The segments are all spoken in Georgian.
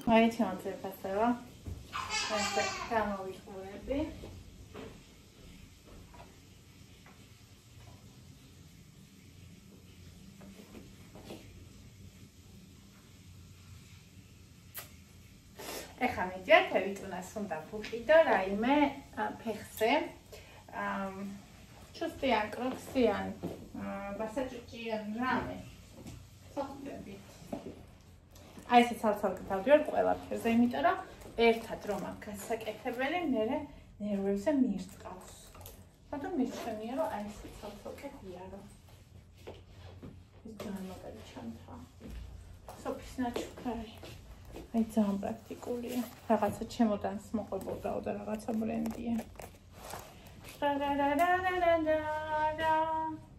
მაინც მომწევასება. ასე გამოვიხურები. ეხლა მიდიათ ევიტუნას უნდა ვუყიდო რაიმე ფეხზე. ჩუსტიან, კროქსიან, მასაჟიან რამე. ხოხდებით. აი ესე ცალ-ცალკე დავდივარ ყველაფერზე, იმიტომ რომ ერთად რომ აქ გასაკეთებელი, მერე ნერვებზე მირწყავს. მაგრამ მირჩენია რომ აი ესე ცალ-ცალკე ვიარო. ის ძალიან მაგარი ჩანთა. სოფის ნაჩუქარი. აი ძალიან პრაქტიკულია. რაღაცა ჩემოდანს მოყვებოდაო და რაღაცა ბრენდია.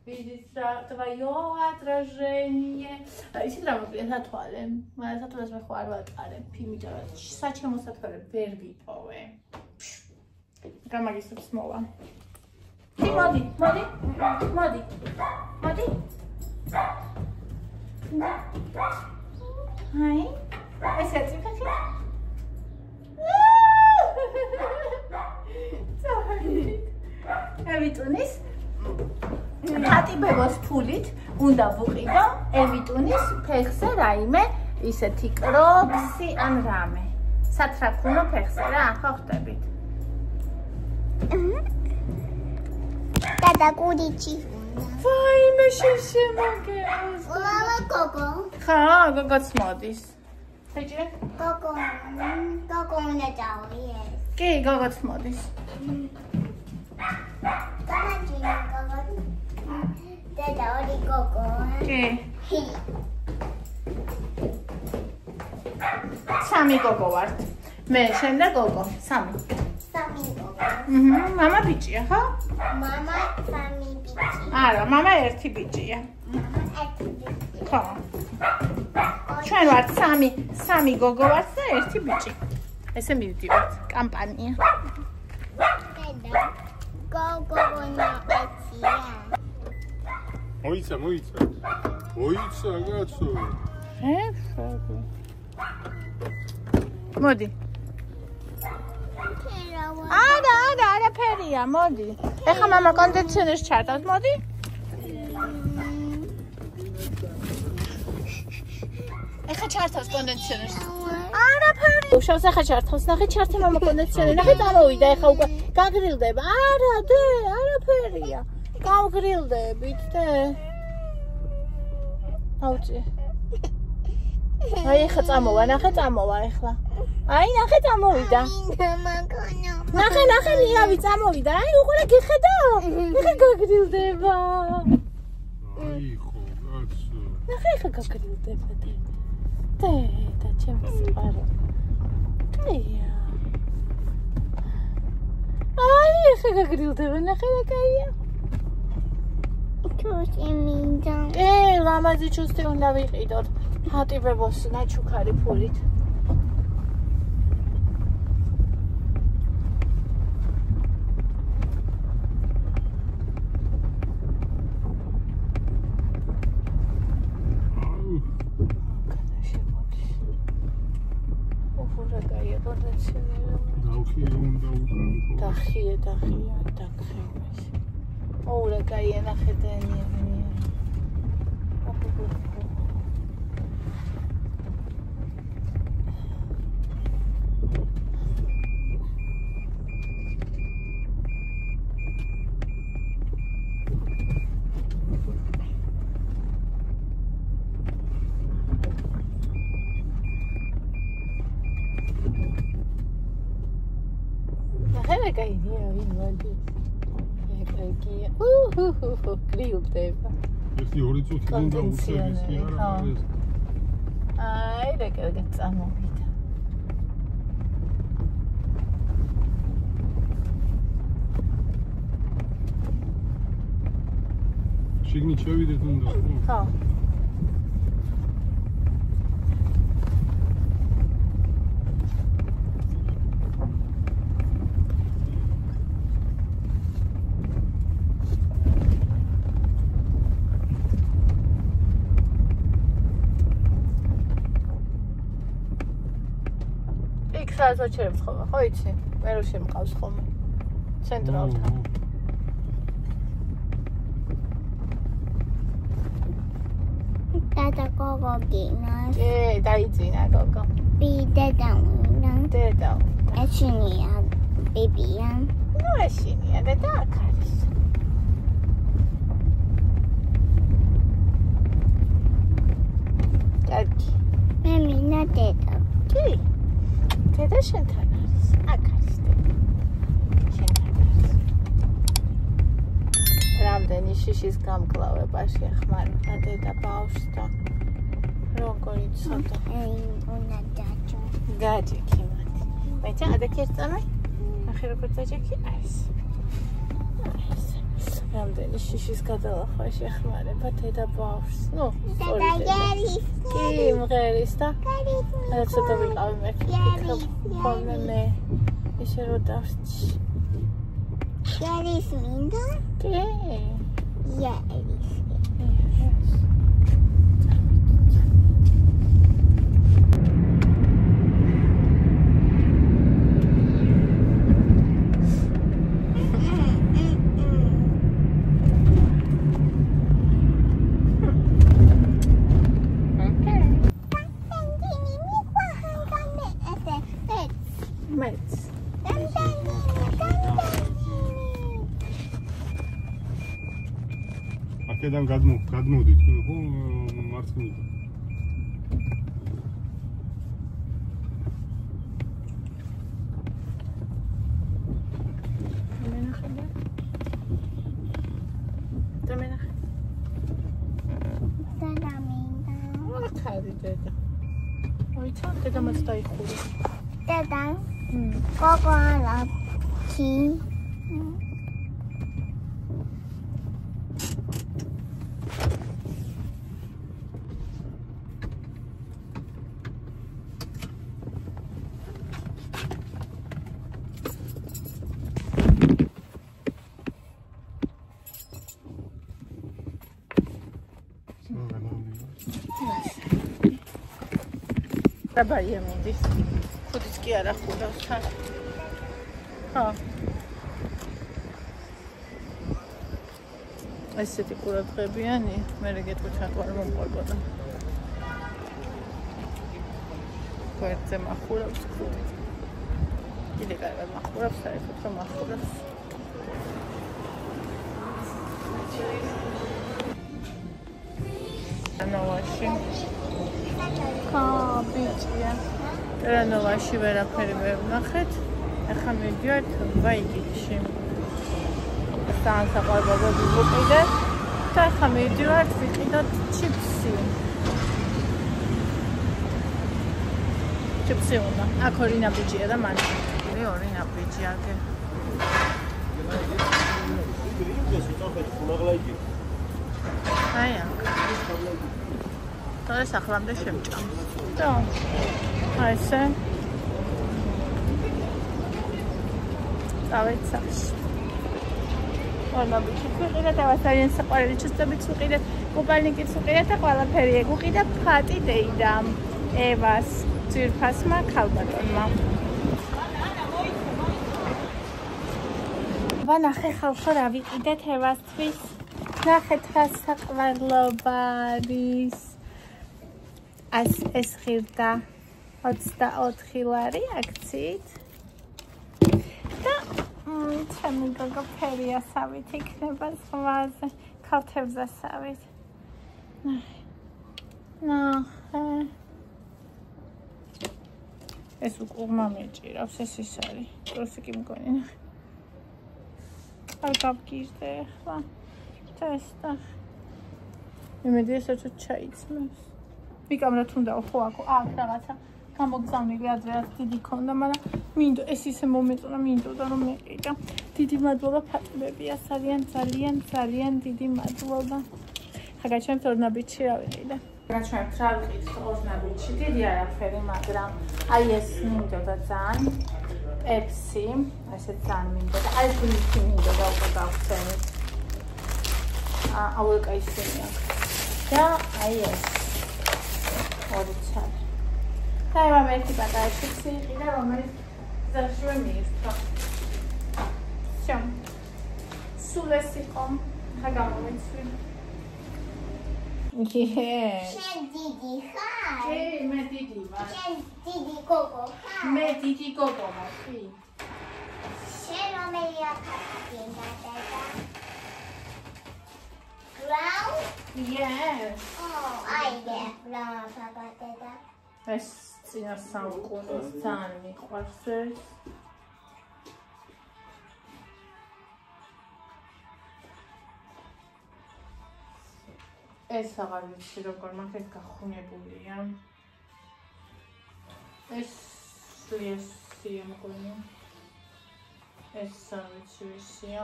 Видишь, твое отражение. Isi დრამატია სათვალე. მაგრამ სათვალეს მე ხო არ ვატყარებ. იმიტომ რომ საჩემო სათვალე ვერ ვიპოვე. გამაგისებს მოვა. მოდი. Hai. ეს ეციფახი. ევიტუნის ხატიბებოს ფულით უნდა ვუყიდო ევიტუნის ფეხზე რაიმე ისეთი კროქსი ან რამე. სათრაქუნო ფეხზე რა, ხო ხდებით? Tata Kurichi. ვაიმე შეშემოგეს. Mama Coco. ხა, გოგოც მოდის. ხეჭე? Coco უნდა წავიდეს. კი, გოგოც მოდის. Tata Coco. Tata ორი Coco. კი. სამი გოგო ვართ. მე შემდეგ გოგო, სამი. Სამი Coco. მამა ბიჭია, ხო? Mama სამი ბიჭი. არა, მამა ერთი ბიჭია. Mama ერთი ბიჭი. ხო. ჩვენ ვართ სამი გოგო ვართ და ერთი ბიჭი. ესე მივდივართ კამპანია. Coco ნაეცია. მოიცა კაცო. მოდი. არა ფერია, მოდი. ეხლა მამა კონდიციონერს ჩარტავს, მოდი. ეხლა ჩართავს კონდიციონერს. არა ფერი. უშავს ეხლა ჩართავს, ნახე ჩართე მამა კონდიციონერი. ნახე დამოვიდა ეხლა უკვე გაგრილდება. არა ფერია. გავგრილდებით და აუწი. აი ეხლა წამოვა, ნახე წამოვა ეხლა. აი ნახე წამოვიდა. ნახე რავი წამოვიდა. აი უყურე გიხედა? ეხლა გაგრილდება. აი ხო, კაცო. ნახე ეხლა გაგრილდება. და ჩემს სიყვარული. კაია. აი ეხლა გაგრილდება, ნახე რა კაია. ჩუსტი მინდა. ლამაზი ჩუსტი უნდა ვიყიდოთ. ხატიბებოს ნაჩუქარი ფულით. დახია, დაგხევეს. ოურა კაია ნახეთენია. გრილდება. ერთი ორი წუთიდან დაუწევს კი არა ეს. აი რა კარგად წამოვიდა. შიგნით შევიდეთ უნდა. ხო. იქ სადაც ვაჩერებთ ხოლმე, ხო იცი? მე რო შემყავს ხოლმე. ცენტრალთან. Tata gogo ginas. დაიძინა გოგო. Deda una. დედა. Echinia baby. ნუ ეშინია დედა აქ არის. კარგი. მე მინა დედა. კი. დედა შენთან არის. აქ არის დედა. შენთან არის. რამდენი შიშის გამკლავებაში ახმარება დედა ბავშვს და როგორ იცოდა. Una dacho. გაჯექი მათი. მეცა ადაკერწამე? ახი როგორ დაჯექი? არის. რამდენი შიშის გადალახვაში ახმარება დედა ბავშვს. ნუ, Deda yaris. კი, მღერის და ცოტა ვიყავი მე. ხოლმე მე ისე რო დავსჭი. Yaris minda? კი. Yaris. მეც. აქედან გადმოდით, ხო, მარცხნიდან. დამენახე. Deda minda. აქ არის დედა. მოიცა დედა მას დაიხურა. Deda. Gogo ala. Ki. დაბაია მიდის. ხუთიც კი არა ხურავს თან. ხო. ესეთი ყურადღებიანი, მე რეგეთქვი ჩაკვარ მომყოლბოდა. გვერდზე მახურავს ხუთი. კიდე კარგად მახურავს, საერთოდ რომ მახურავს. ანოვაში. ბიჭია. ტერანოვაში ვერაფერი ვერ ვნახეთ. ახლა მივიდივართ ვაიგიჩში. საანსაყვარბობები ვუყიდეთ და ახლა მივიდივართ ვიყიდოთ ჩიფსი. ჩიფსი უნდა. აქ ორი ნაბიჯია და მან. ორი ნაბიჯი აქ. აი აქ. τώρα სახლამდე შემჭამს. და აი ესე. წავედი სახლში. ორნაბიჯი ვიყიდეთ, ავასარიან საყვარელი ჩუსტებიც ვიყიდეთ, კუპალნიკიც ვიყიდეთ და ყველაფერი ეგ ვიყიდა ფატი დეიდამ, ევას, ძვირფასმა ქალბატონმა. ვანახე ხალხო რა ვიყიდეთ ევასთვის. ნახეთ რა საყვარლობა არის. ეს ღირდა 24 ლარი აქციით. და ჩემი გოგო ფერიასავით იქნება ზღვაზე, ქალთევზასავით. ნახე. ეს უკუღმა მეჭირავს, ეს ის არის. პროსი კი მგონი ნახე. არ გავგირდე ახლა. ტესტა. იმედი ეს ცოტა ჩაიცმევს. ვიკამ რა თუნდა ხო აქ რაღაცა გამოგზავნილი ადრე დიდი ქონდა, მაგრამ მინდო ეს ისე მომეწონა, მინდოდა რომ მეყიდა. დიდი მადლობა ფატებებია, ძალიან დიდი მადლობა. ხა გაჩვენებთ ორნაბიჯი რა ვიყიდე. გაჩვენებთ რა ვიყიდეთ ორნაბიჯი, დიდი არაფერი, მაგრამ აი ეს მინდოდა ძალიან. პეპსი, ესე ძალიან მინდოდა. აი გულში მინდოდა უკვე გავხსენით. აუ კაისინია. და აი ეს ორი ცალი. და ემამ ერთი პატარა ჩიპსი იყიდა, რომელიც გზაშივე მიირთვა. всё. სულ ეს იყო. ხა გამოვიცვი. შენ დიდი ხარ? კი, მე დიდი ვარ. შენ დიდი გოგო ხარ? მე დიდი გოგო ვარ, კი. შენ რომელი აფათი გინდა დედა? Brown? Yes. Oh, I get brown papa deda. ეს წინა საუკუნის ძალიან მიყვარს ეს. ეს აღარ ვიცი როგორ მაგეთ გახუნებულია. ეს სლიესია მგონი. ეს არ ვიცი ვისია.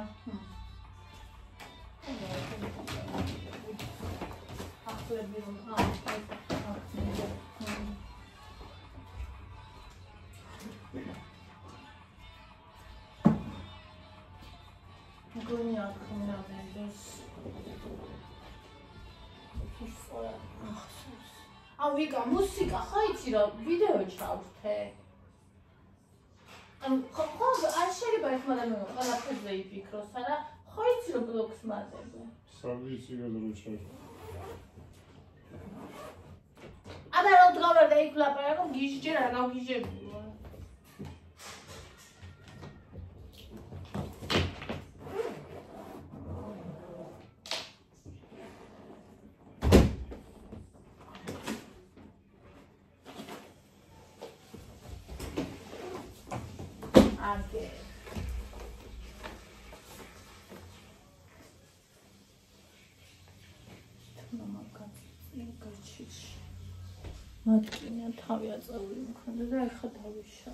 ახლები რომ მგონი აქ მომდენს. აუ ვიკა მუსიკა ხა იცი რა ვიდეო ჩავთე. ანუ ხო არ შეიძლება ეს მაგრამ ყველაფერზე იფიქროს არა ხო იცი რომ ბლოგს მატებო. სავიცი გადროჩა. აბა რა დღავარ და იქ ლაპარაკო გიჟჯერ არ გავგიჟებულო. Okay. მატკინა თავი აწეული მქონდა და ეხა დავიშა.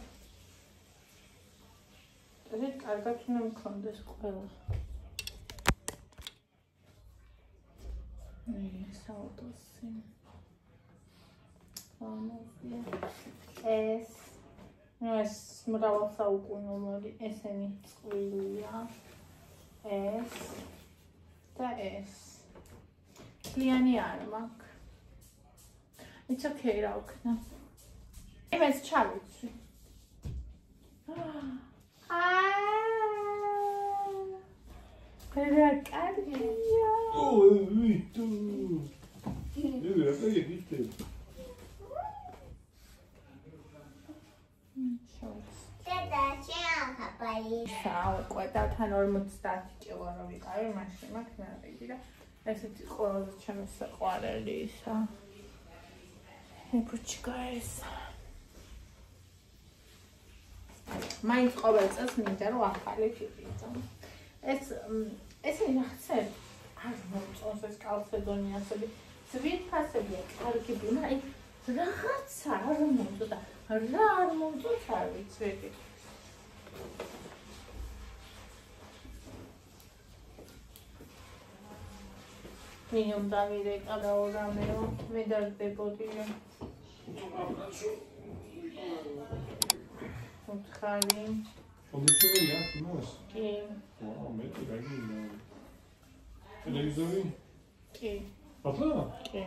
ეს კარგად უნდა მქონდეს ყველა. საუტოსი. ეს მრავალსაუკუნოვანი ესენი წყვილია. ეს და ეს. კლიანი არ მაქვს. It's okay, რა ვქნა. იმას ჩავიცვი. რა კარგია. ვიტო. ეს რა გიქით? დედა, შენ ხაპარი. საყვე და თან 50 კილო რო ვიყავი, მაშინ მაქვს ნარიდი და ესეთი ყველაზე ჩემი საყვარელი ისა. Puchka es. მაინც ყოველ წელს მინდა რომ ახალი ფიფიცა. ესენი რაღაცა არ მომწონს ეს კალცედონიასები. ძვირფასებია, კარგები, მაგრამ რაღაცა არ მომწონს და რა არ მომწონს არ ვიცი. მინიმუმ დავირეკა და ორამეო მე დარდებოდი. უთხარი. ოდესერია თუნდაც? კი. ვაუ, მე კიდე ტელევიზორი? კი. აბა? კი.